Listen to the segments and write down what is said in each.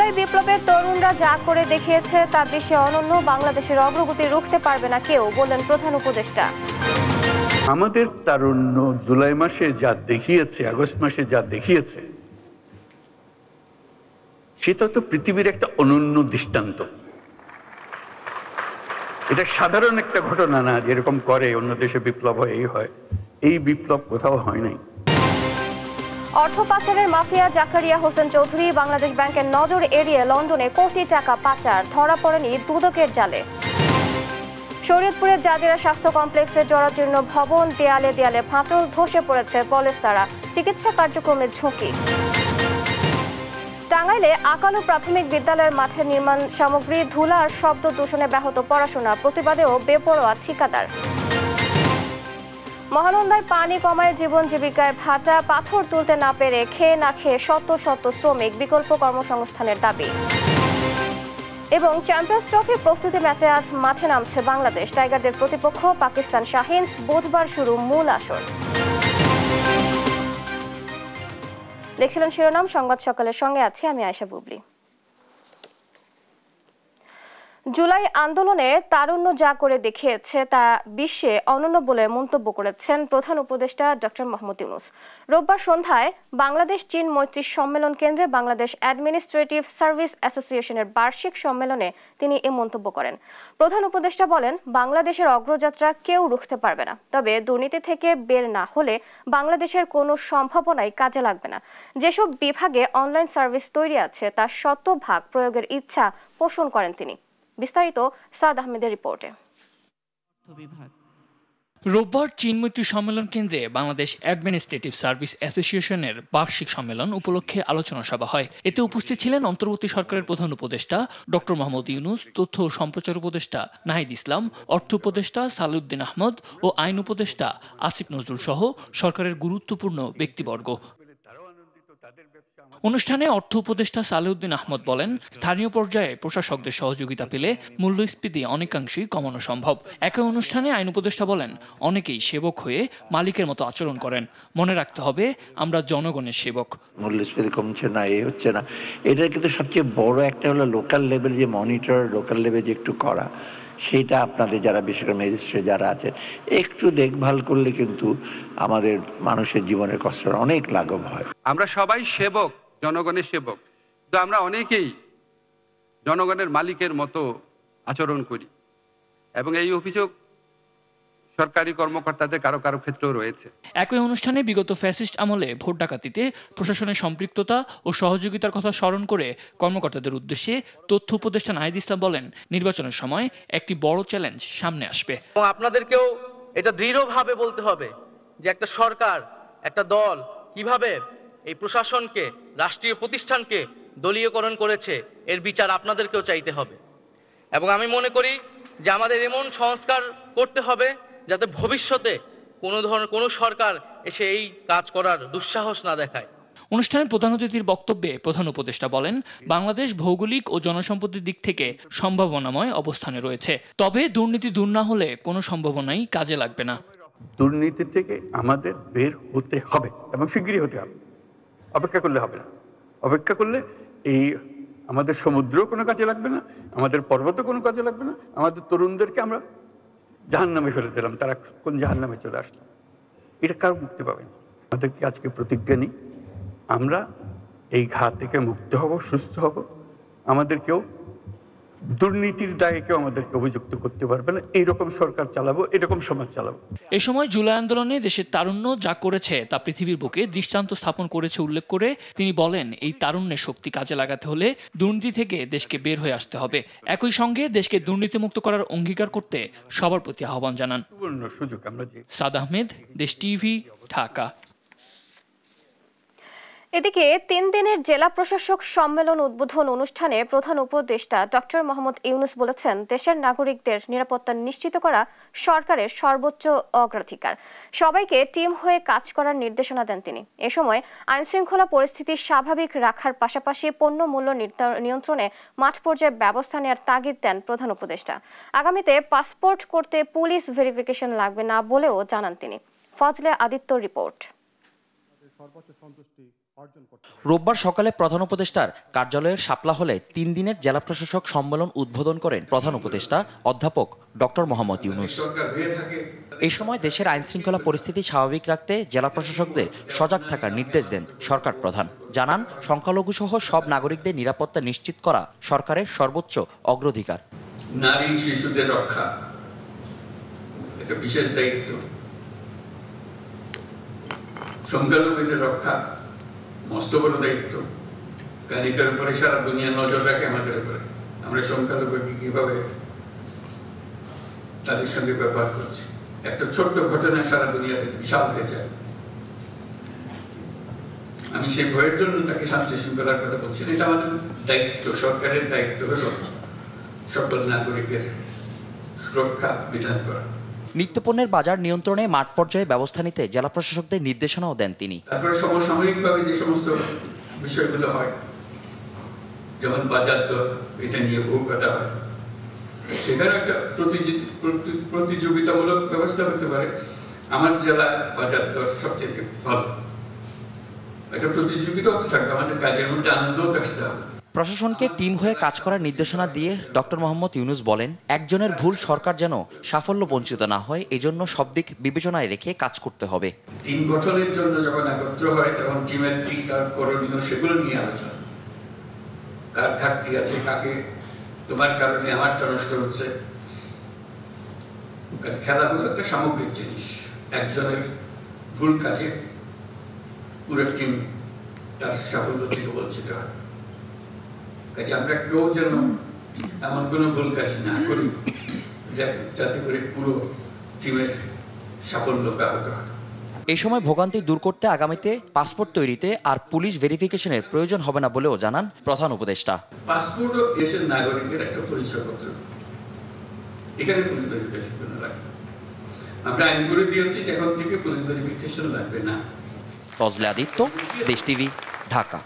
জুলাই বিপ্লবে তরুণরা যা করে দেখিয়েছে তা বিশ্বে অনন্য। বাংলাদেশের অগ্রগতি রুখতে পারবে না কেউ, বললেন প্রধান উপদেষ্টা। আমাদের তারুণ্য জুলাই মাসে যা দেখিয়েছে, আগস্ট মাসে যা দেখিয়েছে, সেটা তো পৃথিবীর একটা অনন্য দৃষ্টান্ত। এটা সাধারণ একটা ঘটনা না, যেরকম করে অন্য দেশে বিপ্লব হয়, এই হয়। এই বিপ্লব কোথাও হয় নাই। অর্থ পাচারের মাফিয়া জাকারিয়া হোসেন চৌধুরী বাংলাদেশ ব্যাংকের নজর এড়িয়ে লন্ডনে কোটি টাকা পাচার, ধরা পড়েনি দুদকের জালে। শরীয়তপুরের জাজিরা স্বাস্থ্য কমপ্লেক্সে জরাজীর্ণ ভবন, দেয়ালে দেয়ালে ফাটল, ধসে পড়েছে পলেস্তারা, চিকিৎসা কার্যক্রমের ঝুঁকি। টাঙ্গাইলে আকালো প্রাথমিক বিদ্যালয়ের মাঠে নির্মাণ সামগ্রী ধুলার শব্দ দূষণে ব্যাহত পড়াশোনা, প্রতিবাদেও বেপরোয়া ঠিকাদার। মহানন্দায় পানি কমায় জীবন জীবিকায় ভাটা, পাথর তুলতে না পেরে খেয়ে না খেয়ে শত শত শ্রমিক, বিকল্প কর্মসংস্থানের দাবি। এবং চ্যাম্পিয়ন্স ট্রফি প্রস্তুতি ম্যাচে আজ মাঠে নামছে বাংলাদেশ। টাইগারদের প্রতিপক্ষ পাকিস্তান শাহিনস, বুধবার শুরু মূল আসর। দেখছিলেন শিরোনাম, সংবাদ সকালের সঙ্গে আছি আমি আয়েশা বুবলি। জুলাই আন্দোলনে তারুণ্য যা করে দেখিয়েছে তা বিশ্বে অনন্য বলে মন্তব্য করেছেন প্রধান উপদেষ্টা ডক্টর মোহাম্মদ ইউনূস। রোববার সন্ধ্যায় বাংলাদেশ চীন মৈত্রী সম্মেলন কেন্দ্রে বাংলাদেশ অ্যাডমিনিস্ট্রেটিভ সার্ভিস অ্যাসোসিয়েশনের বার্ষিক সম্মেলনে তিনি এ মন্তব্য করেন। প্রধান উপদেষ্টা বলেন, বাংলাদেশের অগ্রযাত্রা কেউ রুখতে পারবে না, তবে দুর্নীতি থেকে বের না হলে বাংলাদেশের কোনো সম্ভাবনাই কাজে লাগবে না। যেসব বিভাগে অনলাইন সার্ভিস তৈরি আছে তার শতভাগ প্রয়োগের ইচ্ছা পোষণ করেন তিনি। বিস্তারিত সাদ আহমেদের রিপোর্টে। রোববার চীন মৈত্রী সম্মেলন কেন্দ্রে বাংলাদেশ অ্যাডমিনিস্ট্রেটিভ সার্ভিস অ্যাসোসিয়েশনের বার্ষিক সম্মেলন উপলক্ষে আলোচনা সভা হয়। এতে উপস্থিত ছিলেন অন্তর্বর্তী সরকারের প্রধান উপদেষ্টা ডক্টর মোহাম্মদ ইউনূস, তথ্য ও সম্প্রচার উপদেষ্টা নাহিদ ইসলাম, অর্থ উপদেষ্টা সালাউদ্দিন আহমদ ও আইন উপদেষ্টা আসিফ নজরুল সহ সরকারের গুরুত্বপূর্ণ ব্যক্তিবর্গ। অনুষ্ঠানে অর্থ উপদেষ্টা সালাউদ্দিন আহমদ বলেন, স্থানীয় পর্যায়ে প্রশাসকদের সহযোগিতা পেলে মূল্যস্ফীতি অনেকাংশেই কমানো সম্ভব। একই অনুষ্ঠানে আইন উপদেষ্টা বলেন, অনেকেই সেবক হয়ে মালিকের মতো আচরণ করেন। মনে রাখতে হবে, আমরা জনগণের সেবক। মূল্যস্ফীতি কমছে না, এই হচ্ছে না, এটা কিন্তু সবচেয়ে বড় একটা হলো লোকাল লেভেল যে মনিটর, লোকাল লেভেল যে একটু করা, সেটা আপনাদের যারা বিশেষ করে ম্যাজিস্ট্রেট যারা আছে একটু দেখভাল করলে কিন্তু আমাদের মানুষের জীবনের কষ্ট অনেক লাঘব হয়। আমরা সবাই সেবক, জনগণের সেবক, তো আমরা অনেকেই জনগণের মালিকের মতো আচরণ করি এবং এই অভিযোগ সরকারি কর্মকর্তাদের কারো কারো ক্ষেত্রেও রয়েছে। একই অনুষ্ঠানে বিগত ফ্যাসিস্ট আমলে ভোট ডাকাতিতে প্রশাসনের সম্পৃক্ততা ও সহযোগিতার কথা স্মরণ করে কর্মকর্তাদের উদ্দেশ্যে তথ্য উপদেষ্টা নাহিদ ইসলাম বলেন, নির্বাচনের সময় একটি বড় চ্যালেঞ্জ সামনে আসবে। এবং আপনাদেরকেও এটা দৃঢ়ভাবে বলতে হবে যে একটা সরকার, একটা দল কিভাবে এই প্রশাসনকে, রাষ্ট্রীয় প্রতিষ্ঠানকে দলীয়করণ করেছে, এর বিচার আপনাদেরকেও চাইতে হবে। এবং আমি মনে করি যে আমাদের এমন সংস্কার করতে হবে যাতে ভবিষ্যতে কোনো সরকার এসে এই কাজ করার দুঃসাহস না দেখায়। অনুষ্ঠানে প্রধান অতিথির বক্তব্যে প্রধান উপদেষ্টা বলেন, বাংলাদেশ ভৌগোলিক ও জনসম্পদের দিক থেকে সম্ভাবনাময় অবস্থানে রয়েছে, তবে দুর্নীতি দূর না হলে কোনো সম্ভাবনাই কাজে লাগবে না। দুর্নীতি থেকে আমাদের বের হতে হবে এবং শিগগিরই হতে হবে। অপেক্ষা করলে হবে না। অপেক্ষা করলে এই আমাদের সমুদ্রও কোনো কাজে লাগবে না, আমাদের পর্বতও কোনো কাজে লাগবে না। আমাদের তরুণদেরকে আমরা জাহান্নামে ফেলে দিলাম, তারা কোন জাহান্নামে চলে আসলো, এটা কারো মুক্তি পাবে না। আমাদেরকে আজকে প্রতিজ্ঞা নিই, আমরা এই ঘাত থেকে মুক্ত হব, সুস্থ হব। আমাদের কেউ দুর্নীতির দায়ে কেউ আমাদেরকে অভিযুক্ত করতে পারবে না। এইরকম সরকার চালাবো, এরকম সমাজ চালাবো। এ সময় জুলাই আন্দোলনে দেশের তারুণ্য যা করেছে তা পৃথিবীর বুকে দৃষ্টান্ত স্থাপন করেছে উল্লেখ করে তিনি বলেন, এই তারুণ্যের শক্তি কাজে লাগাতে হলে দুর্নীতি থেকে দেশকে বের হয়ে আসতে হবে। একই সঙ্গে দেশকে দুর্নীতিমুক্ত করার অঙ্গীকার করতে সবার প্রতি আহ্বান জানান। সুযোগ আমরা সাদ আহমেদ, দেশ টিভি, ঢাকা। এদিকে 3 দিনের জেলা প্রশাসক সম্মেলন উদ্বোধন অনুষ্ঠানে প্রধান উপদেষ্টা ডক্টর মোহাম্মদ ইউনূস বলেছেন, দেশের নাগরিকদের নিরাপত্তা নিশ্চিত করা সরকারের সর্বোচ্চ অগ্রাধিকার। সবাইকে টিম হয়ে কাজ করার নির্দেশনা দেন তিনি। এ সময় আইনশৃঙ্খলা পরিস্থিতি স্বাভাবিক রাখার পাশাপাশি পণ্য মূল্য নিয়ন্ত্রণে মাঠ পর্যায়ে ব্যবস্থা নেওয়ার তাগিদ দেন প্রধান উপদেষ্টা। আগামীতে পাসপোর্ট করতে পুলিশ ভেরিফিকেশন লাগবে না বলেও জানান তিনি। ফজলে আদিত্য রিপোর্ট। রোববার সকালে প্রধান উপদেষ্টার কার্যালয়ের শাপলা হলে ৩ দিনের জেলা প্রশাসক সম্মেলন উদ্বোধন করেন প্রধান উপদেষ্টা অধ্যাপক ডক্টর মোহাম্মদ ইউনূস। এই সময় দেশের আইনশৃঙ্খলা পরিস্থিতি স্বাভাবিক রাখতে জেলা প্রশাসকদের সজাগ থাকার নির্দেশ দেন সরকার প্রধান। জানান, সংখ্যালঘু সহ সব নাগরিকদের নিরাপত্তা নিশ্চিত করা সরকারের সর্বোচ্চ অগ্রাধিকার। নারী শিশুদের রক্ষা এটা বিশেষ দায়িত্ব, সংখ্যালঘুদের রক্ষা মস্ত বড় দায়িত্ব, কারণ এটার উপরে সারা দুনিয়া নজর রাখে আমাদের উপরে। আমরা সংখ্যালঘুকে কিভাবে তাদের সঙ্গে ব্যবহার করছি, একটা ছোট্ট ঘটনা সারা দুনিয়াতে বিশাল হয়ে যায়। আমি সেই ভয়ের জন্য তাকে শান্তি শৃঙ্খলার কথা বলছি। এটা আমাদের দায়িত্ব, সরকারের দায়িত্ব হলো সকল নাগরিকের সুরক্ষা বিধান করা। নিত্যপণ্যের বাজার নিয়ন্ত্রণে মাঠ পর্যায়ে ব্যবস্থা নিতে জেলা প্রশাসকদের নির্দেশনাও দেন তিনি। তারপরে সমসাময়িকভাবে যে সমস্ত বিষয়গুলো হয়, যেমন বাজার দর, এটা নিয়ে বহু কথা হয়, সেখানে একটা প্রতিযোগিতামূলক ব্যবস্থা হতে পারে। আমার জেলা বাজার দর সবচেয়ে ভালো, একটা প্রতিযোগিতা থাকবে, আমাদের কাজের মধ্যে আনন্দ আসতে হবে। প্রশাসনকে টিম হয়ে কাজ করার নির্দেশনা দিয়ে ডক্টর মোহাম্মদ ইউনূস বলেন, একজনের ভুল সরকার যেন সাফল্য বঞ্চিত না হয়, এজন্য সব দিক বিবেচনায় রেখে কাজ করতে হবে। টিম গঠনের জন্য যখন একত্র হয় তখন টিমের কি করণীয় সেগুলো নিয়ে আলোচনা, কার ঘাটতি আছে, কাকে তোমার কারণে আমারটা নষ্ট হচ্ছে। খেলা হলো একটা সামগ্রিক জিনিস, একজনের ভুল কাজে পুরো টিম তার সাফল্য থেকে বঞ্চিত হয়। কাজে আমরা কেউ যেন এমন কোনো ভুল কাজ না করি যাতে করে পুরো টিমের সাফল্য ব্যাহত হয়। এই সময় ভোগান্তি দূর করতে আগামীতে পাসপোর্ট তৈরিতে আর পুলিশ ভেরিফিকেশনের প্রয়োজন হবে না বলেও জানান প্রধান উপদেষ্টা। পাসপোর্টও দেশের নাগরিকের একটা পরিচয়পত্র, এখানে পুলিশ ভেরিফিকেশন লাগবে। আমরা আইন করে দিয়েছি যে এখন থেকে পুলিশ ভেরিফিকেশন লাগবে না। ফজলে আদিত্য, দেশ টিভি, ঢাকা।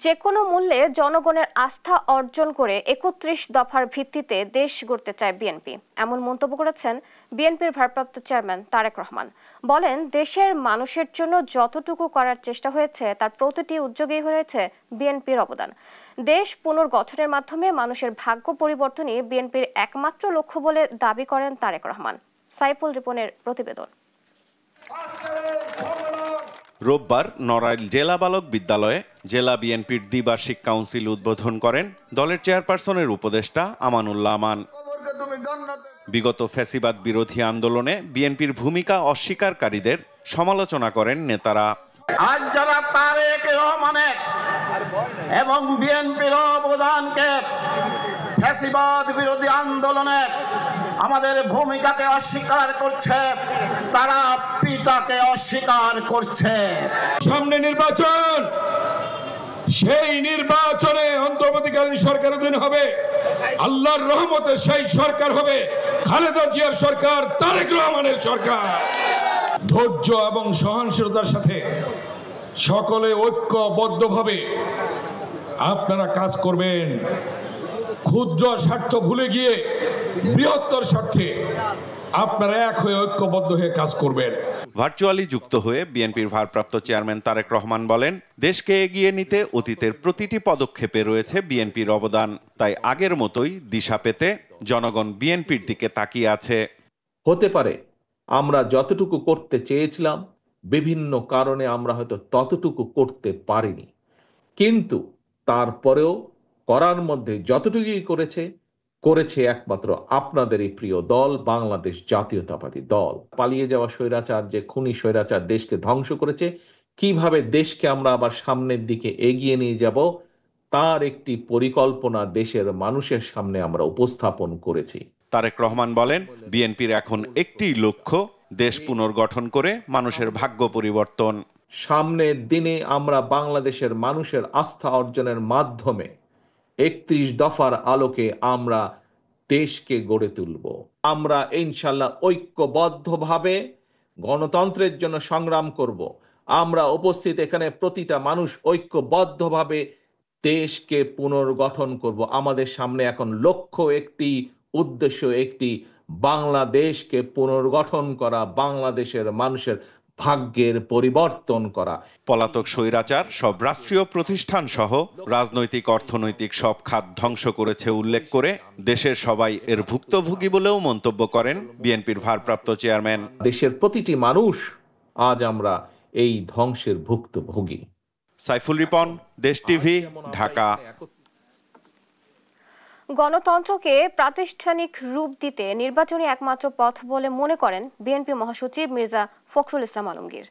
যে কোনো মূল্যে জনগণের আস্থা অর্জন করে ৩১ দফার ভিত্তিতে দেশ গড়তে চায় বিএনপি, এমন মন্তব্য করেছেন বিএনপির ভারপ্রাপ্ত চেয়ারম্যান তারেক রহমান। বলেন, দেশের মানুষের জন্য যতটুকু করার চেষ্টা হয়েছে তার প্রতিটি উদ্যোগেই হয়েছে বিএনপির অবদান। দেশ পুনর্গঠনের মাধ্যমে মানুষের ভাগ্য পরিবর্তনই বিএনপির একমাত্র লক্ষ্য বলে দাবি করেন তারেক রহমান। সাইফুল রিপনের প্রতিবেদন। রোববার নড়াইল জেলা বালক বিদ্যালয়ে জেলা বিএনপির দ্বিবার্ষিক কাউন্সিল উদ্বোধন করেন দলের চেয়ারপারসনের উপদেষ্টা আমানুল্লাহ আমান। বিগত ফ্যাসিবাদ বিরোধী আন্দোলনে বিএনপির ভূমিকা অস্বীকারীদের সমালোচনা করেন নেতারা। আজ যারা তারেক রহমানের এবং বিএনপির অবদানকে ফ্যাসিবাদ বিরোধী আন্দোলনে আমাদের ভূমিকাকে অস্বীকার করছে, তারা পিতাকে অস্বীকার করছে। সামনে নির্বাচন, সেই নির্বাচনে অন্তর্বর্তীকালীন সরকার অধীন হবে, আল্লাহর রহমতে সেই সরকার হবে খালেদা জিয়ার সরকার, তারেক রহমানের সরকার। ধৈর্য এবং সহনশীলতার সাথে সকলে ঐক্যবদ্ধভাবে আপনারা কাজ করবেন। ক্ষুদ্র স্বার্থ ভুলে গিয়ে বৃহত্তর স্বার্থে আপনারা এক হয়ে ঐক্যবদ্ধ হয়ে কাজ করবেন। ভার্চুয়ালি যুক্ত হয়ে বিএনপির ভারপ্রাপ্ত চেয়ারম্যান তারেক রহমান বলেন, দেশকে এগিয়ে নিতে অতীতের প্রতিটি পদক্ষেপে রয়েছে বিএনপির অবদান। তাই আগের মতোই দিশা পেতে জনগণ বিএনপির দিকে তাকিয়ে আছে। হতে পারে আমরা যতটুকু করতে চেয়েছিলাম বিভিন্ন কারণে আমরা হয়তো ততটুকু করতে পারিনি, কিন্তু তারপরেও করার মধ্যে যতটুকুই করেছে একমাত্র আপনাদেরই প্রিয় দল বাংলাদেশ জাতীয়তাবাদী দল। পালিয়ে যাওয়া স্বৈরাচার, যে খুনি স্বৈরাচার দেশকে ধ্বংস করেছে, কিভাবে দেশকে আমরা আবার সামনের দিকে এগিয়ে নিয়ে যাব তার একটি পরিকল্পনা দেশের মানুষের সামনে আমরা উপস্থাপন করেছি। তারেক রহমান বলেন, বিএনপির এখন একটি লক্ষ্য, দেশ পুনর্গঠন করে মানুষের ভাগ্য পরিবর্তন। সামনের দিনে আমরা বাংলাদেশের মানুষের আস্থা অর্জনের মাধ্যমে ৩১ দফার আলোকে আমরা দেশকে গড়ে তুলব। আমরা ইনশাল্লাহ ঐক্যবদ্ধভাবে গণতন্ত্রের জন্য সংগ্রাম করব। আমরা উপস্থিত এখানে প্রতিটা মানুষ ঐক্যবদ্ধভাবে দেশকে পুনর্গঠন করব। আমাদের সামনে এখন লক্ষ্য একটি, উদ্দেশ্য একটি, বাংলাদেশকে পুনর্গঠন করা, বাংলাদেশের মানুষের ভাগ্যের পরিবর্তন করা। পলাতক স্বৈরাচার সব রাষ্ট্রীয় প্রতিষ্ঠান সহ রাজনৈতিক অর্থনৈতিক সব খাত ধ্বংস করেছে উল্লেখ করে দেশের সবাই এর ভুক্তভোগী বলেও মন্তব্য করেন বিএনপির ভারপ্রাপ্ত চেয়ারম্যান। দেশের প্রতিটি মানুষ আজ আমরা এই ধ্বংসের ভুক্তভোগী। সাইফুল রিপন, দেশ টিভি, ঢাকা। গণতন্ত্রকে প্রাতিষ্ঠানিক রূপ দিতে নির্বাচনই একমাত্র পথ বলে মনে করেন বিএনপি মহাসচিব মির্জা ফখরুল ইসলাম আলমগীর।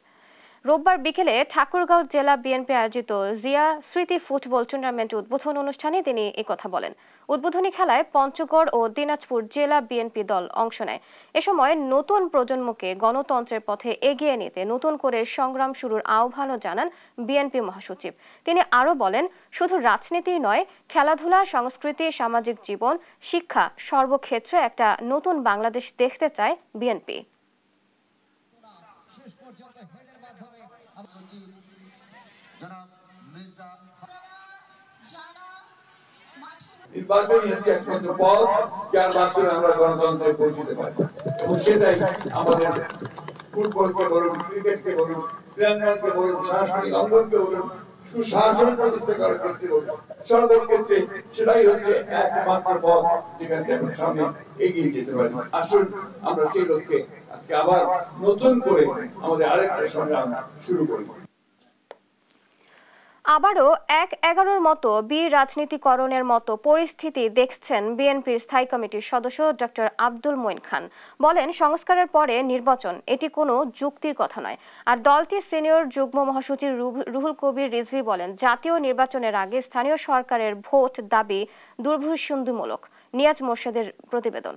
রোববার বিকেলে ঠাকুরগাঁও জেলা বিএনপি আয়োজিত জিয়া স্মৃতি ফুটবল টুর্নামেন্ট উদ্বোধন অনুষ্ঠানে তিনি একথা বলেন। উদ্বোধনী খেলায় পঞ্চগড় ও দিনাজপুর জেলা বিএনপি দল অংশ নেয়। এ সময় নতুন প্রজন্মকে গণতন্ত্রের পথে এগিয়ে নিতে নতুন করে সংগ্রাম শুরুর আহ্বানও জানান বিএনপি মহাসচিব। তিনি আরও বলেন, শুধু রাজনীতিই নয়, খেলাধুলা, সংস্কৃতি, সামাজিক জীবন, শিক্ষা সর্বক্ষেত্রে একটা নতুন বাংলাদেশ দেখতে চায় বিএনপি। নির্বাচনই হচ্ছে একমাত্র পথ যার মাধ্যমে আমরা গণতন্ত্রে পৌঁছতে পারি, এবং সেটাই আমাদের ফুটবলকে বলুন, ক্রিকেটকে বলুন, ক্রীড়াঙ্গনকে বলুন, সাংস্কৃতিক অঙ্গনকে বলুন, সুশাসন প্রতিষ্ঠা করার ক্ষেত্রে বলুন, সর্বক্ষেত্রে সেটাই হচ্ছে একমাত্র পথ যেখান থেকে আমরা সামনে এগিয়ে যেতে পারি। আসুন আমরা সেই লক্ষ্যে আজকে আবার নতুন করে আমাদের আরেকটা সংগ্রাম শুরু করি। আবারও ১/১১ মতো রাজনীতিকরণের মতো পরিস্থিতি দেখছেন বিএনপির স্থায়ী কমিটির সদস্য ডক্টর আব্দুল মঈন খান। বলেন, সংস্কারের পরে নির্বাচন এটি কোনো যুক্তির কথা নয়। আর দলটির সিনিয়র যুগ্ম মহাসচিব রুহুল কবির রিজভী বলেন, জাতীয় নির্বাচনের আগে স্থানীয় সরকারের ভোট দাবি দুর্ভিসন্ধিমূলক। নিয়াজ মোর্শেদের প্রতিবেদন।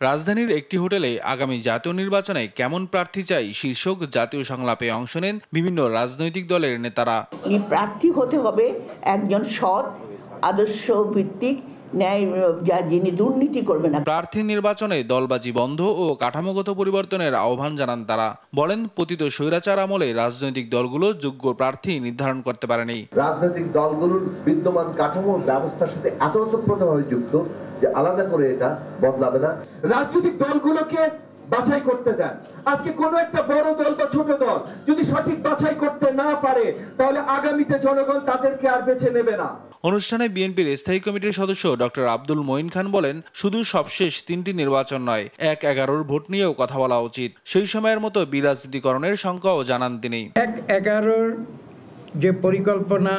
রাজধানীর একটি হোটেলে আগামী জাতীয় নির্বাচনে কেমন প্রার্থী চাই শীর্ষক জাতীয় সংলাপে অংশ নেন বিভিন্ন রাজনৈতিক দলের নেতারা। প্রার্থী হতে হবে একজন সৎ, আদর্শ ভিত্তিক, ন্যায়, যিনি দুর্নীতি করবে না। প্রার্থী নির্বাচনে দলবাজি বন্ধ ও কাঠামোগত পরিবর্তনের আহ্বান জানান তারা। বলেন, পতিত স্বৈরাচার আমলে রাজনৈতিক দলগুলো যোগ্য প্রার্থী নির্ধারণ করতে পারেনি। রাজনৈতিক দলগুলোর বিদ্যমান কাঠামো ব্যবস্থার সাথে এত ওতপ্রোতভাবে যুক্ত যে আলাদা করে এটা বদলাবে না। রাজনৈতিক দলগুলোকে বাছাই করতে দেন। আজকে কোনো একটা বড় দল বা ছোট দল যদি সঠিক বাছাই করতে না পারে, তাহলে আগামীতে জনগণ তাদেরকে আর বেছে নেবে না। অনুষ্ঠানে বিএনপির স্থায়ী কমিটির সদস্য ডক্টর আব্দুল মঈন খান বলেন, শুধু সবশেষ ৩টি নির্বাচন নয়, ১/১১ ভোট নিয়েও কথা বলা উচিত। সেই সময়ের মতো বিরাজনীতিকরণের শঙ্কাও জানান তিনি। ১/১১ যে পরিকল্পনা,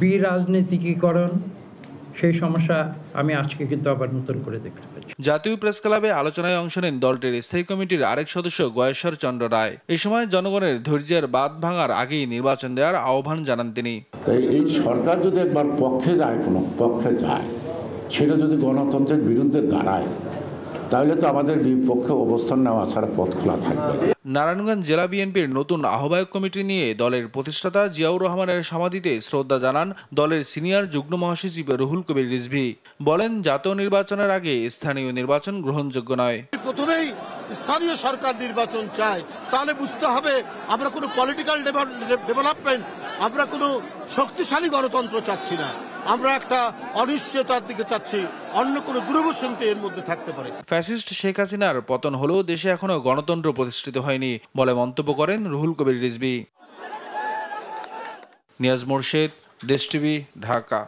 বিরাজনীতিকরণ, সেই সমস্যা আমি আজকে কিন্তু আবার নতুন করে দেখতে পাচ্ছি। জাতীয় প্রেস ক্লাবে আলোচনায় অংশ নেন দলটির স্থায়ী কমিটির আরেক সদস্য গয়েশ্বর চন্দ্র রায়। এই সময় জনগণের ধৈর্যের বাঁধ ভাঙার আগেই নির্বাচন দেওয়ার আহ্বান জানান তিনি। তাই এই সরকার যদি একবার পক্ষে যায়, কোনো পক্ষে যায়, সেটা যদি গণতন্ত্রের বিরুদ্ধে দাঁড়ায়, তাহলে তো আমাদের বিপক্ষে অবস্থান নেওয়া ছাড়া পথ খোলা থাকবে। নারায়ণগঞ্জ জেলা বিএনপির নতুন আহ্বায়ক কমিটি নিয়ে দলের প্রতিষ্ঠাতা জিয়াউর রহমানের সমাধিতে শ্রদ্ধা জানান দলের সিনিয়র যুগ্ম মহাসচিব রুহুল কবির রিজভী। বলেন, জাতীয় নির্বাচনের আগে স্থানীয় নির্বাচন গ্রহণযোগ্য নয়। প্রথমেই স্থানীয় সরকার নির্বাচন চায়, তাহলে বুঝতে হবে আমরা কোনো পলিটিক্যাল ডেভেলপমেন্ট, আমরা কোনো শক্তিশালী গণতন্ত্র চাচ্ছি না, আমরা একটা অনিশ্চয়তার দিকে চাচ্ছি, অন্য কোনো দুরবস্থা এর মধ্যে থাকতে পারে। ফ্যাসিস্ট শেখ হাসিনার পতন হলেও দেশে এখনো গণতন্ত্র প্রতিষ্ঠিত হয়নি বলে মন্তব্য করেন রুহুল কবির রিজভী। নিয়াজ মোর্শেদ, দেশ টিভি, ঢাকা।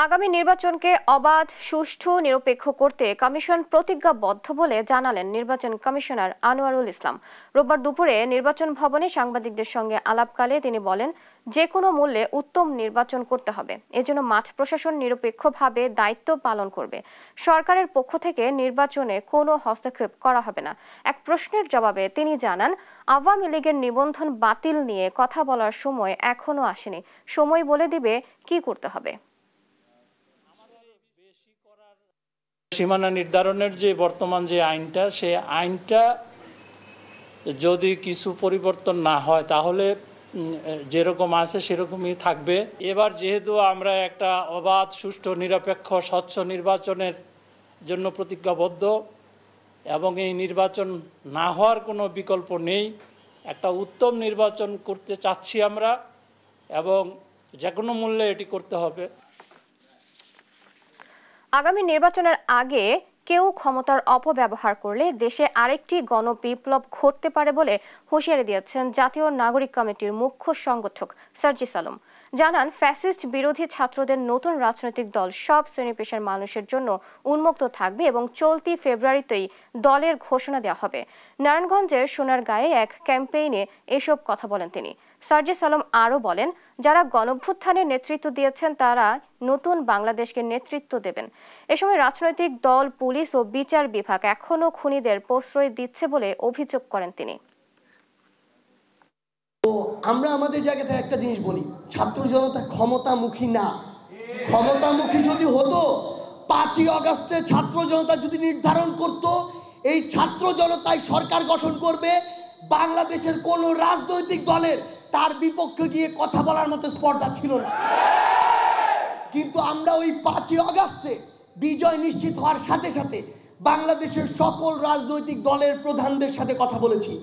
আগামী নির্বাচনকে অবাধ, সুষ্ঠু, নিরপেক্ষ করতে কমিশন প্রতিজ্ঞাবদ্ধ বলে জানালেন নির্বাচন কমিশনার আনোয়ারুল ইসলাম। রোববার দুপুরে নির্বাচন ভবনে সাংবাদিকদের সঙ্গে আলাপকালে তিনি বলেন, যে কোনো মূল্যে উত্তম নির্বাচন করতে হবে। এজন্য মাঠ প্রশাসন নিরপেক্ষভাবে দায়িত্ব পালন করবে। সরকারের পক্ষ থেকে নির্বাচনে কোনো হস্তক্ষেপ করা হবে না। এক প্রশ্নের জবাবে তিনি জানান, আওয়ামী লীগের নিবন্ধন বাতিল নিয়ে কথা বলার সময় এখনো আসেনি, সময় বলে দিবে কি করতে হবে। সীমানা নির্ধারণের যে বর্তমান যে আইনটা, সেই আইনটা যদি কিছু পরিবর্তন না হয় তাহলে যেরকম আছে সেরকমই থাকবে। এবার যেহেতু আমরা একটা অবাধ, সুষ্ঠু, নিরপেক্ষ, স্বচ্ছ নির্বাচনের জন্য প্রতিজ্ঞাবদ্ধ এবং এই নির্বাচন না হওয়ার কোনো বিকল্প নেই, একটা উত্তম নির্বাচন করতে চাচ্ছি আমরা এবং যে কোনো মূল্যে এটি করতে হবে। আগামী নির্বাচনের আগে কেউ ক্ষমতার অপব্যবহার করলে দেশে আরেকটি গণবিপ্লব ঘটতে পারে বলে হুঁশিয়ারি দিয়েছেন জাতীয় নাগরিক কমিটির মুখ্য সংগঠক সার্জিস আলম। জানান, ফ্যাসিস্ট বিরোধী ছাত্রদের নতুন রাজনৈতিক দল সব শ্রেণী পেশার মানুষের জন্য উন্মুক্ত থাকবে এবং চলতি ফেব্রুয়ারিতেই দলের ঘোষণা দেওয়া হবে। নারায়ণগঞ্জের সোনারগাঁয়ে এক ক্যাম্পেইনে এসব কথা বলেন তিনি। সার্জিস আলম আরও বলেন, যারা গণঅভ্যুত্থানে নেতৃত্ব দিয়েছেন তারা নতুন বাংলাদেশকে নেতৃত্ব দেবেন। এ সময় রাজনৈতিক দল, পুলিশ ও বিচার বিভাগ এখনও খুনিদের প্রশ্রয় দিচ্ছে বলে অভিযোগ করেন তিনি। তো আমরা আমাদের জায়গা থেকে একটা জিনিস বলি, ছাত্র জনতা ক্ষমতামুখী না। ক্ষমতামুখী যদি হতো 5ই আগস্টে ছাত্র জনতা যদি নির্ধারণ করত এই ছাত্র জনতাই সরকার গঠন করবে, বাংলাদেশের কোন রাজনৈতিক দলের তার বিপক্ষে গিয়ে কথা বলার মতো স্পর্ধা ছিল না। কিন্তু আমরা ওই 5ই আগস্টে বিজয় নিশ্চিত হওয়ার সাথে সাথে বাংলাদেশের সকল রাজনৈতিক দলের প্রধানদের সাথে কথা বলেছি।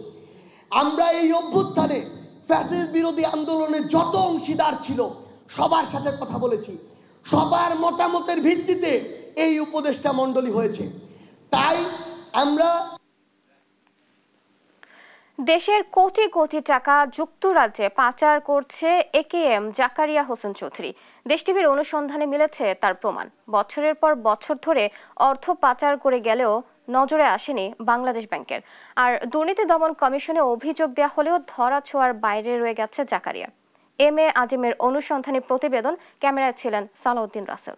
আমরা এই অভ্যুত্থানে ফ্যাসিস্ট বিরোধী আন্দোলনে যত অংশীদার ছিল সবার সাথে কথা বলেছি। সবার মতামতের ভিত্তিতে এই উপদেষ্টা মণ্ডলী হয়েছে। তাই আমরা দেশের কোটি কোটি টাকা যুক্তরাজ্যে পাচার করছে AKM জাকারিয়া হোসেন চৌধুরী। দেশ টিভির অনুসন্ধানে মিলেছে তার প্রমাণ। বছরের পর বছর ধরে অর্থ পাচার করে গেলেও নজরে আসেনি বাংলাদেশ ব্যাংকের। আর দুর্নীতি দমন কমিশনে অভিযোগ দেওয়া হলেও ধরাছোঁয়ার বাইরে রয়ে গেছে জাকারিয়া। MA আজিমের অনুসন্ধানী প্রতিবেদন, ক্যামেরায় ছিলেন সালাউদ্দিন রাসেল।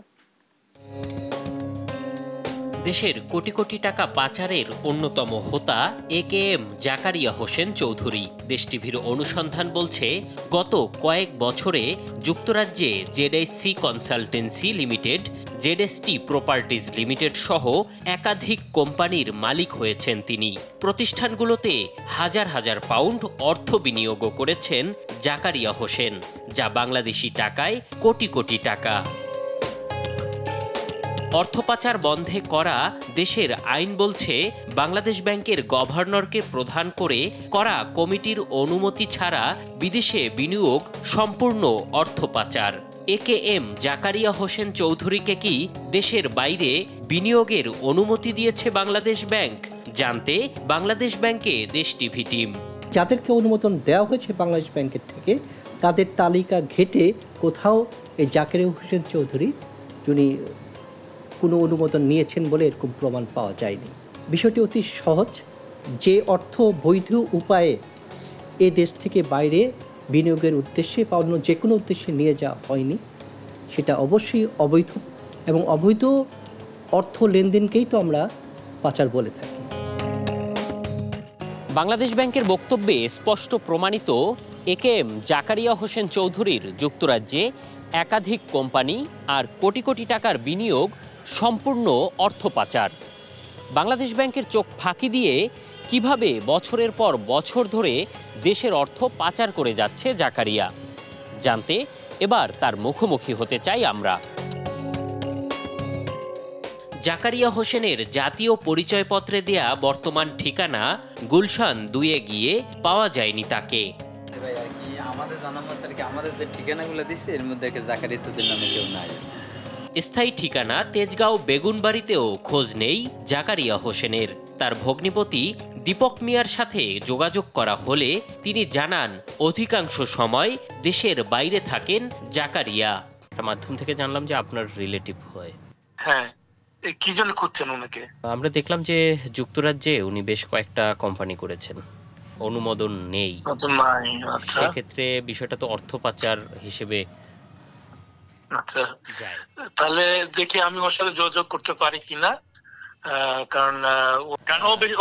দেশের কোটি কোটি টাকা পাচারের অন্যতম হোতা AKM জাকারিয়া হোসেন চৌধুরী। দেশ টিভির অনুসন্ধান বলছে, গত কয়েক বছরে যুক্তরাজ্যে ZSC consultancy limited, ZST properties limited সহ একাধিক কোম্পানির মালিক হয়েছেন তিনি। প্রতিষ্ঠানগুলোতে হাজার হাজার পাউন্ড অর্থ বিনিয়োগও করেছেন জাকারিয়া হোসেন, যা বাংলাদেশি টাকায় কোটি কোটি টাকা। অর্থ পাচার বন্ধে করা দেশের আইন বলছে, বাংলাদেশ ব্যাংকের গভর্নরকে প্রধান করে করা কমিটির অনুমতি ছাড়া বিদেশে বিনিয়োগ সম্পূর্ণ অর্থ পাচার। AKM জাকারিয়া হোসেন চৌধুরীকে কি দেশের বাইরে বিনিয়োগের অনুমতি দিয়েছে বাংলাদেশ ব্যাংক? জানতে বাংলাদেশ ব্যাংকে দেশ টিভি টিম। যাদেরকে অনুমোদন দেওয়া হয়েছে বাংলাদেশ ব্যাংকের থেকে, তাদের তালিকা ঘেটে কোথাও এই জাকারিয়া হোসেন চৌধুরী যিনি কোনো অনুমোদন নিয়েছেন বলে এরকম প্রমাণ পাওয়া যায়নি। বিষয়টি অতি সহজ। যে অর্থ বৈধ উপায়ে এ দেশ থেকে বাইরে বিনিয়োগের উদ্দেশ্যে বা অন্য যে কোনো উদ্দেশ্যে নিয়ে যাওয়া হয়নি, সেটা অবশ্যই অবৈধ, এবং অবৈধ অর্থ লেনদেনকেই তো আমরা পাচার বলে থাকি। বাংলাদেশ ব্যাংকের বক্তব্যে স্পষ্ট প্রমাণিত, AKM জাকারিয়া হোসেন চৌধুরীর যুক্তরাজ্যে একাধিক কোম্পানি আর কোটি কোটি টাকার বিনিয়োগ সম্পূর্ণ অর্থ পাচার। বাংলাদেশ ব্যাংকের চোখ ফাঁকি দিয়ে কিভাবে বছরের পর বছর ধরে দেশের অর্থ পাচার করে যাচ্ছে জাকারিয়া, জানতে এবার তার মুখোমুখি হতে চাই আমরা। জাকারিয়া হোসেনের জাতীয় পরিচয়পত্রে দেয়া বর্তমান ঠিকানা গুলশান 2-এ গিয়ে পাওয়া যায়নি তাকে। আমাদের জানা মতে আমাদের যে ঠিকানাগুলো দিচ্ছে এর মধ্যে জাকারিয়া চৌধুরীর নামে কেউ নাই। স্থায়ী ঠিকানা তেজগাঁও বেগুনবাড়িতেও খোঁজ নেই জাকারিয়া হোসেনের। তার ভগ্নিপতি দীপক মিয়ার সাথে যোগাযোগ করা হলে তিনি জানান, অধিকাংশ সময় দেশের বাইরে থাকেন জাকারিয়া। মাধ্যম থেকে জানলাম যে আপনার রিলেটিভ হয়। হ্যাঁ, কি জন্য খুঁজছেন ওনাকে? আমরা দেখলাম যে যুক্তরাজ্যে উনি বেশ কয়েকটা কোম্পানি করেছেন, অনুমোদন নেই। সেক্ষেত্রে বিষয়টা তো অর্থ পাচার হিসেবে। আচ্ছা, তাহলে দেখি আমি ওর সাথে যোগাযোগ করতে পারি কিনা, কারণ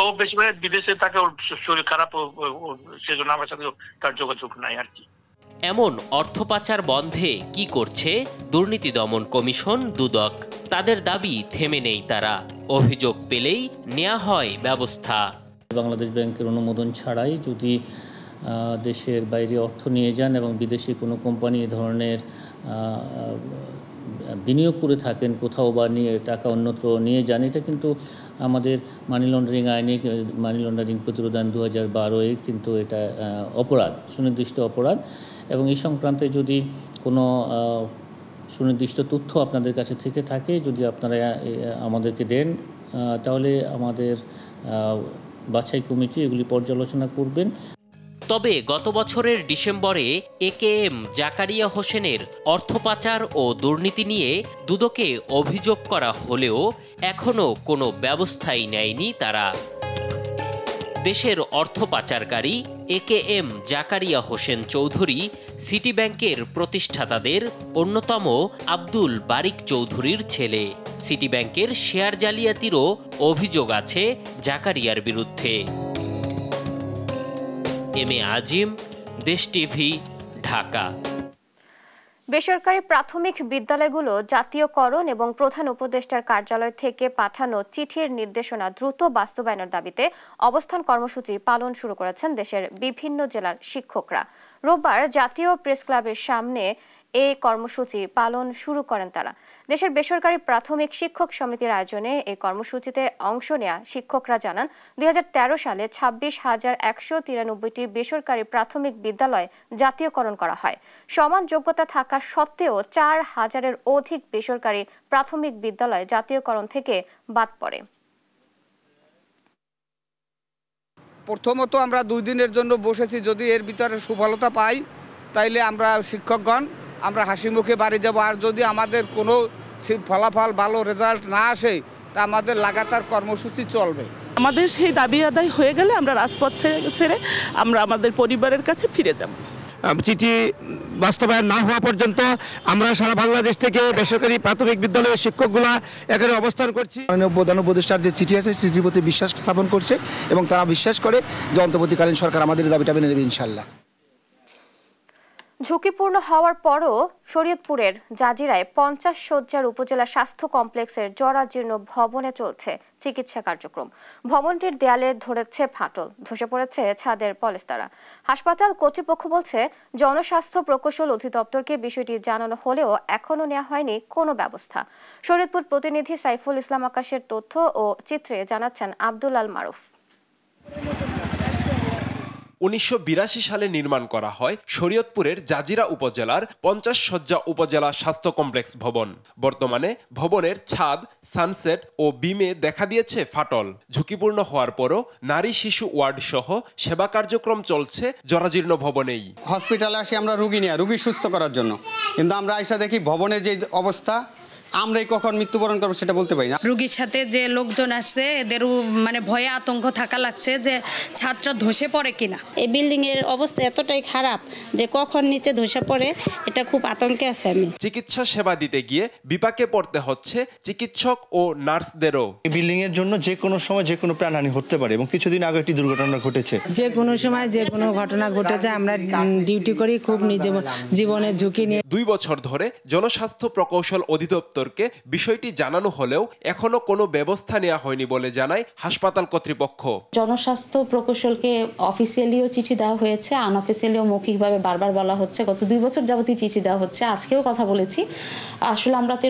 ও বেশি বিদেশে থাকে, ওর শরীর খারাপ, সেজন্য আমার সাথে তার যোগাযোগ নাই আর কি। এমন অর্থ পাচার বন্ধে কি করছে দুর্নীতি দমন কমিশন, দুদক? তাদের দাবি থেমে নেই তারা, অভিযোগ পেলেই নেওয়া হয় ব্যবস্থা। বাংলাদেশ ব্যাংকের অনুমোদন ছাড়াই যদি দেশের বাইরে অর্থ নিয়ে যান এবং বিদেশি কোনো কোম্পানি এ ধরনের বিনিয়োগ করে থাকেন কোথাও বা নিয়ে টাকা অন্যত্র নিয়ে যান, এটা কিন্তু আমাদের মানি লন্ডারিং আইনে, মানি লন্ডারিং প্রতিরোধ আইন 2012-এ কিন্তু এটা অপরাধ, সুনির্দিষ্ট অপরাধ। এবং এই সংক্রান্তে যদি কোনো সুনির্দিষ্ট তথ্য আপনাদের কাছে থেকে থাকে, যদি আপনারা আমাদেরকে দেন, তাহলে আমাদের বাছাই কমিটি এগুলি পর্যালোচনা করবেন। তবে গত বছরের ডিসেম্বরে AKM জাকারিয়া হোসেনের অর্থ পাচার ও দুর্নীতি নিয়ে দুদকে অভিযোগ করা হলেও এখনও কোনো ব্যবস্থাই নেয়নি তারা। দেশের অর্থ পাচারকারী AKM জাকারিয়া হোসেন চৌধুরী সিটি ব্যাংকের প্রতিষ্ঠাতাদের অন্যতম আব্দুল বারিক চৌধুরীর ছেলে। সিটি ব্যাংকের শেয়ার জালিয়াতিরও অভিযোগ আছে জাকারিয়ার বিরুদ্ধে। এম.এ. আজিম, দেশ টিভি, ঢাকা। বেসরকারি প্রাথমিক বিদ্যালয়গুলো জাতীয়করণ এবং প্রধান উপদেষ্টার কার্যালয় থেকে পাঠানো চিঠির নির্দেশনা দ্রুত বাস্তবায়নের দাবিতে অবস্থান কর্মসূচি পালন শুরু করেছেন দেশের বিভিন্ন জেলার শিক্ষকরা। রোববার জাতীয় প্রেস ক্লাবের সামনে এই কর্মসূচি পালন শুরু করেন তারা। দেশের বেসরকারি প্রাথমিক শিক্ষক সমিতির আয়োজনে এই কর্মসূচিতে অংশ নেয়া শিক্ষকরা জানান 2013 সালে 26,193টি বেসরকারি প্রাথমিক বিদ্যালয় জাতীয়করণ করা হয়। সমান যোগ্যতা থাকা সত্ত্বেও 4,000-এর অধিক বেসরকারি প্রাথমিক বিদ্যালয় জাতীয়করণ থেকে বাদ পড়ে। প্রথমত আমরা 2 দিনের জন্য বসেছি, যদি এর ভিতরে সুফলতা পাই তাইলে আমরা শিক্ষকগণ আমরা হাসি মুখে বাড়ি যাব। আর যদি আমাদের কোনো ফলাফল ভালো রেজাল্ট না আসে তা আমাদের লাগাতার কর্মসূচি চলবে। আমাদের সেই দাবি আদায় হয়ে গেলে আমরা রাজপথ ছেড়ে আমরা আমাদের পরিবারের কাছে ফিরে যাব। চিঠি বাস্তবায়ন না হওয়া পর্যন্ত আমরা সারা বাংলাদেশ থেকে বেসরকারি প্রাথমিক বিদ্যালয়ের শিক্ষকগুলা এখানে অবস্থান করছি। প্রধান উপদেষ্টার যে চিঠি আছে চিঠির প্রতি বিশ্বাস স্থাপন করছে এবং তারা বিশ্বাস করে যে অন্তর্বর্তীকালীন সরকার আমাদের দাবিটা মেনে নেবে ইনশাল্লাহ। ঝুঁকিপূর্ণ হওয়ার পরও শরীয়তপুরের জাজিরায় 50 শয্যার উপজেলা স্বাস্থ্য কমপ্লেক্সের জরাজীর্ণ ভবনে চলছে চিকিৎসা কার্যক্রম। ভবনটির দেয়ালে ধরেছে ফাটল, ধসে পড়েছে ছাদের পলেস্তারা। হাসপাতাল কর্তৃপক্ষ বলছে জনস্বাস্থ্য প্রকৌশল অধিদপ্তরকে বিষয়টি জানানো হলেও এখনও নেওয়া হয়নি কোনো ব্যবস্থা। শরীয়তপুর প্রতিনিধি সাইফুল ইসলাম আকাশের তথ্য ও চিত্রে জানাচ্ছেন আব্দুল আল মারুফ। 1982 সালে নির্মাণ করা হয় শরীয়তপুরের জাজিরা উপজেলার 50 শয্যা উপজেলা স্বাস্থ্য কমপ্লেক্স ভবন। বর্তমানে ভবনের ছাদ, সানসেট ও বিমে দেখা দিয়েছে ফাটল। ঝুঁকিপূর্ণ হওয়ার পরও নারী শিশু ওয়ার্ড সহ সেবা কার্যক্রম চলছে জরাজীর্ণ ভবনেই। হসপিটালে আসি আমরা রুগী সুস্থ করার জন্য, কিন্তু আমরা আইসা দেখি ভবনের যে অবস্থা, আমরাই কখন মৃত্যুবরণ করবো সেটা বলতে পারি না। রোগীর সাথে যে লোকজন আসছে এদেরও ভয়ে আতঙ্ক থাকা লাগছে যে ছাদটা ধসে পড়ে কিনা। এই বিল্ডিং এর অবস্থা এতটাই খারাপ যে কখন নিচে ধসে পড়ে এটা খুব আতঙ্কে আছে আমি। চিকিৎসা সেবা দিতে গিয়ে বিপাকে পড়তে হচ্ছে চিকিৎসক ও নার্সদেরও। এই বিল্ডিং এর জন্য যে কোনো সময় যে কোনো প্রাণহানি হতে পারে এবং কিছুদিন আগে একটি দুর্ঘটনা ঘটেছে। যে কোনো সময় যে কোনো ঘটনা ঘটে যায়, আমরা ডিউটি করি খুব জীবনের ঝুঁকি নিয়ে। 2 বছর ধরে জনস্বাস্থ্য প্রকৌশল অধিদপ্তরকে বিষয়টি জানানো হলেও এখনো কোনো ব্যবস্থা নেওয়া হয়নি বলে জানায় হাসপাতাল কর্তৃপক্ষ। জনস্বাস্থ্য প্রকৌশলকে অফিসিয়ালিও চিঠি দেওয়া হয়েছে, আনঅফিসিয়ালিও মৌখিকভাবে বারবার বলা হচ্ছে। গত 2 বছর যাবতই চিঠি দেওয়া হচ্ছে, আজকেও কথা বলেছি। আসলে আমরা তো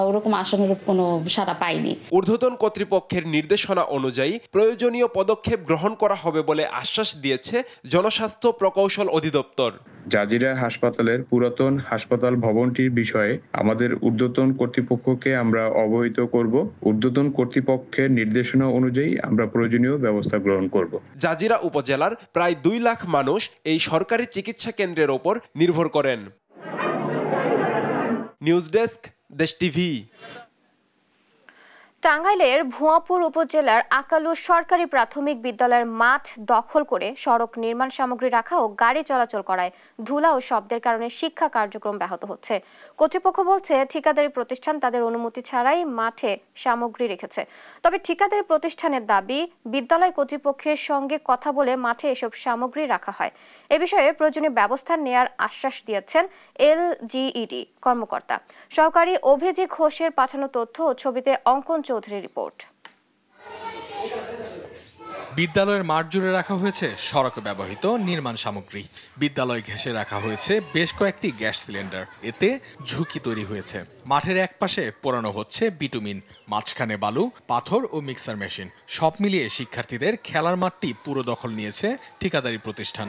ওরকম আশানুরূপ কোনো সাড়া পাইনি। ঊর্ধ্বতন কর্তৃপক্ষের নির্দেশনা অনুযায়ী প্রয়োজনীয় পদক্ষেপ গ্রহণ করা হবে বলে আশ্বাস দিয়েছে জনস্বাস্থ্য প্রকৌশল অধিদপ্তর। জাজিরা হাসপাতালের পুরাতন হাসপাতাল ভবনটির বিষয়ে আমাদের ঊর্ধ্বতন কর্তৃপক্ষকে আমরা অবহিত করব। ঊর্ধ্বতন কর্তৃপক্ষের নির্দেশনা অনুযায়ী আমরা প্রয়োজনীয় ব্যবস্থা গ্রহণ করব। জাজিরা উপজেলার প্রায় 2 লাখ মানুষ এই সরকারি চিকিৎসা কেন্দ্রের ওপর নির্ভর করেন। নিউজ ডেস্ক, দেশ টিভি। টাঙ্গাইলের ভুয়াপুর উপজেলার আকালু সরকারি প্রাথমিক বিদ্যালয়ের মাঠ দখল করে সড়ক নির্মাণ সামগ্রী রাখা ও গাড়ি চলাচল করায় ধুলা ও শব্দের কারণে শিক্ষা কার্যক্রম ব্যাহত হচ্ছে। কর্তৃপক্ষ বলছে ঠিকাদারি প্রতিষ্ঠান তাদের অনুমতি ছাড়াই মাঠে সামগ্রী রেখেছে। তবে ঠিকাদারি প্রতিষ্ঠানের দাবি বিদ্যালয় কর্তৃপক্ষের সঙ্গে কথা বলে মাঠে এসব সামগ্রী রাখা হয়। এ বিষয়ে প্রয়োজনীয় ব্যবস্থা নেয়ার আশ্বাস দিয়েছেন LGED কর্মকর্তা। সহকারী অভিজিৎ ঘোষের পাঠানো তথ্য ও ছবিতে অঙ্কন চৌধুরীর রিপোর্ট। বিদ্যালয়ের মাঠ জুড়ে রাখা হয়েছে সড়ক ব্যবহৃত নির্মাণ সামগ্রী। বিদ্যালয় ঘেঁষে রাখা হয়েছে বেশ কয়েকটি গ্যাস সিলিন্ডার। এতে ঝুঁকি তৈরি হয়েছে। মাঠের একপাশে পোড়ানো হচ্ছে বিটুমিন, মাঝখানে বালু, পাথর ও মিক্সার মেশিন। সব মিলিয়ে শিক্ষার্থীদের খেলার মাঠটি পুরো দখল নিয়েছে ঠিকাদারি প্রতিষ্ঠান।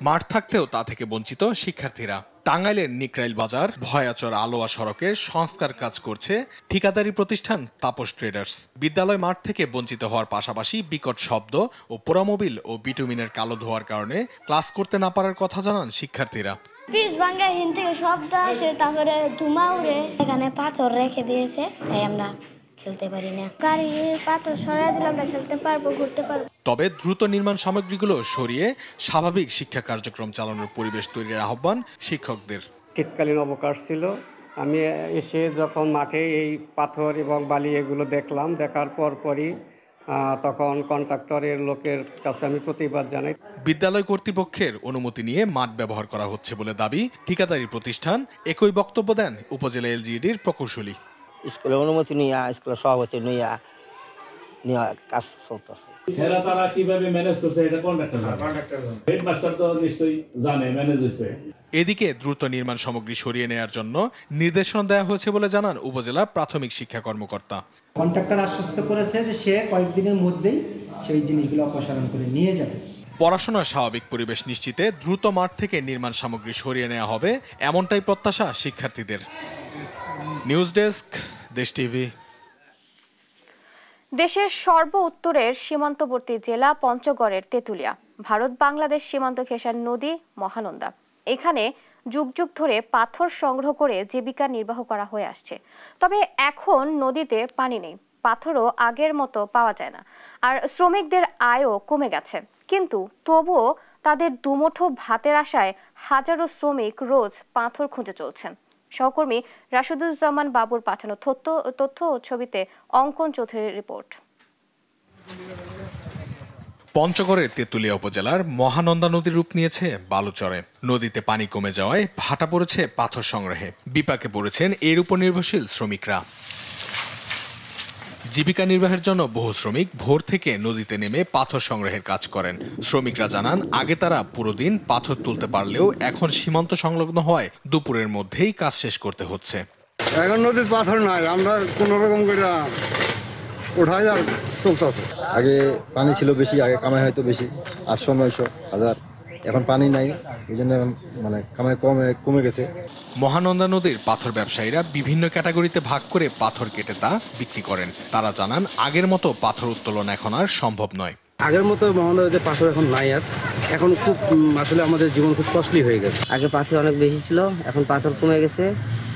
মাঠ থাকতেও তা থেকে বঞ্চিত শিক্ষার্থীরা। টাঙ্গাইলের নিকরাইল বাজার ভয়াচর আলোয়া সড়কের সংস্কার কাজ করছে ঠিকাদারি প্রতিষ্ঠান তাপস ট্রেডার্স। বিদ্যালয় মাঠ থেকে বঞ্চিত হওয়ার পাশাপাশি বিকট শব্দ ও পোড়ামোবিল ও বিটুমিনের কালো ধোয়ার কারণে ক্লাস করতে না পারার কথা জানান শিক্ষার্থীরা। পিচ ভাঙা হিন থেকে শব্দ আসে, তারপরে ধুমা উড়ে। এখানে পাথর রেখে দিয়েছে, তাই আমরা খেলতে পারি না। গাড়ি পাথর সরাই দিলে আমরা খেলতে পারবো, ঘুরতে পারবো। তবে দ্রুত নির্মাণ সামগ্রীগুলো সরিয়ে স্বাভাবিক শিক্ষা কার্যক্রম চালানোর পরিবেশ তৈরির আহ্বান শিক্ষকদের। শীতকালীন অবকাশ ছিল, আমি এসে যখন মাঠে এই পাথর এবং বালি এগুলো দেখলাম, দেখার পরই তখন কন্ট্রাক্টরের লোকের কাছে আমি প্রতিবাদ জানাই। বিদ্যালয় কর্তৃপক্ষের অনুমতি নিয়ে মাঠ ব্যবহার করা হচ্ছে বলে দাবি ঠিকাদারি প্রতিষ্ঠান। একই বক্তব্য দেন উপজেলা এলজিইডির প্রকৌশলী। স্কুলের অনুমতি নিয়ে স্কুলের সভাপতি নিয়ে কাজ চলতেছে। তারা কিভাবে ম্যানেজ করছে এটা কন্ট্রাক্টর হেডমাস্টার তো নিশ্চয়ই জানে ম্যানেজ হয়েছে। এদিকে দ্রুত নির্মাণ সামগ্রী সরিয়ে নেওয়ার জন্য নির্দেশনা দেওয়া হয়েছে বলে জানান উপজেলা প্রাথমিক শিক্ষা কর্মকর্তা। কন্ট্রাক্টর আশ্বস্ত করেছে যে সে কয়েকদিনের মধ্যেই সেই জিনিসগুলো অপসারণ করে নিয়ে যাবে। পড়াশোনার স্বাভাবিক পরিবেশ নিশ্চিতে দ্রুত মাঠ থেকে নির্মাণ সামগ্রী সরিয়ে নেওয়া হবে, এমনটাই প্রত্যাশা শিক্ষার্থীদের। নিউজ ডেস্ক, দেশ টিভি। দেশের সর্ব উত্তরের সীমান্তবর্তী জেলা পঞ্চগড়ের তেঁতুলিয়া ভারত বাংলাদেশ সীমান্ত ঘেঁষার নদী মহানন্দা। এখানে যুগ যুগ ধরে পাথর সংগ্রহ করে জীবিকা নির্বাহ করা হয়ে আসছে। তবে এখন নদীতে পানি নেই, পাথরও আগের মতো পাওয়া যায় না, আর শ্রমিকদের আয়ও কমে গেছে। কিন্তু তবুও তাদের দুমুঠো ভাতের আশায় হাজারো শ্রমিক রোজ পাথর খুঁজে চলছেন। সহকর্মী রাশিদুজ্জামান বাবুর পাঠানো তথ্য ও ছবিতে অঙ্কন চৌধুরীর রিপোর্ট। পঞ্চগড়ের তেঁতুলিয়া উপজেলার মহানন্দা নদীর রূপ নিয়েছে বালুচরে। নদীতে পানি কমে যাওয়ায় ভাটা পড়েছে পাথর সংগ্রহে। বিপাকে পড়েছেন এর উপর নির্ভরশীল শ্রমিকরা। জীবিকা নির্বাহের জন্য বহু শ্রমিক ভোর থেকে নদীতে নেমে পাথর সংগ্রহের কাজ করেন। শ্রমিকরা জানান, আগে তারা পুরো দিন পাথর তুলতে পারলেও এখন সীমান্ত সংলগ্ন হওয়ায় দুপুরের মধ্যেই কাজ শেষ করতে হচ্ছে। এখন নদীর পাথর নাই, আমরা কোনো রকম করে ওঠাই আর চলতেছে। আগে পানি ছিল বেশি, আগে কামাই হয়তো বেশি 800, 900, 1000। এখন পানি নাই, এই জন্য মানে কামাই কমে গেছে। মহানন্দা নদীর পাথর ব্যবসায়ীরা বিভিন্ন ক্যাটাগরিতে ভাগ করে পাথর কেটে তা বিক্রি করেন। তারা জানান, আগের মতো পাথর উত্তোলন এখন আর সম্ভব নয়। আগের মতো মহানন্দাতে পাথর এখন নাই, আর এখন খুব আসলে আমাদের জীবন খুব কস্টলি হয়ে গেছে। আগে পাথর অনেক বেশি ছিল, এখন পাথর কমে গেছে,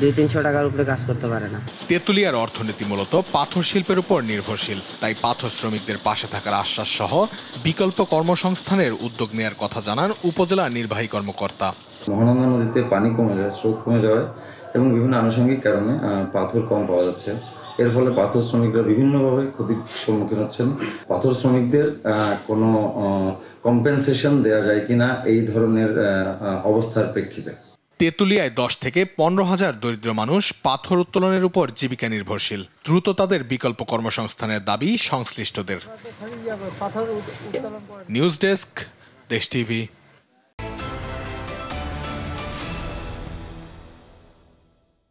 200-300 টাকার উপরে কাজ করতে পারে না। তেঁতুলিয়ার অর্থনীতি মূলত পাথর শিল্পের উপর নির্ভরশীল, তাই পাথর শ্রমিকদের পাশে থাকার আশ্বাস সহ বিকল্প কর্মসংস্থানের উদ্যোগ নেওয়ার কথা জানান উপজেলা নির্বাহী কর্মকর্তা। মহানন্দা নদীতে পানি কমে যায়, স্রোত কমে যাওয়ায় এবং বিভিন্ন আনুষঙ্গিক কারণে পাথর কম পাওয়া যাচ্ছে। এর ফলে পাথর শ্রমিকরা বিভিন্নভাবে ক্ষতির সম্মুখীন হচ্ছেন। পাথর শ্রমিকদের কোনো কম্পেনসেশন দেওয়া যায় কিনা এই ধরনের অবস্থার প্রেক্ষিতে তেঁতুলিয়ায় 10 থেকে 15 হাজার দরিদ্র মানুষ পাথর উত্তোলনের উপর জীবিকা নির্ভরশীল। দ্রুত তাদের বিকল্প কর্মসংস্থানের দাবি সংশ্লিষ্টদের। নিউজ ডেস্ক, দেশ টিভি।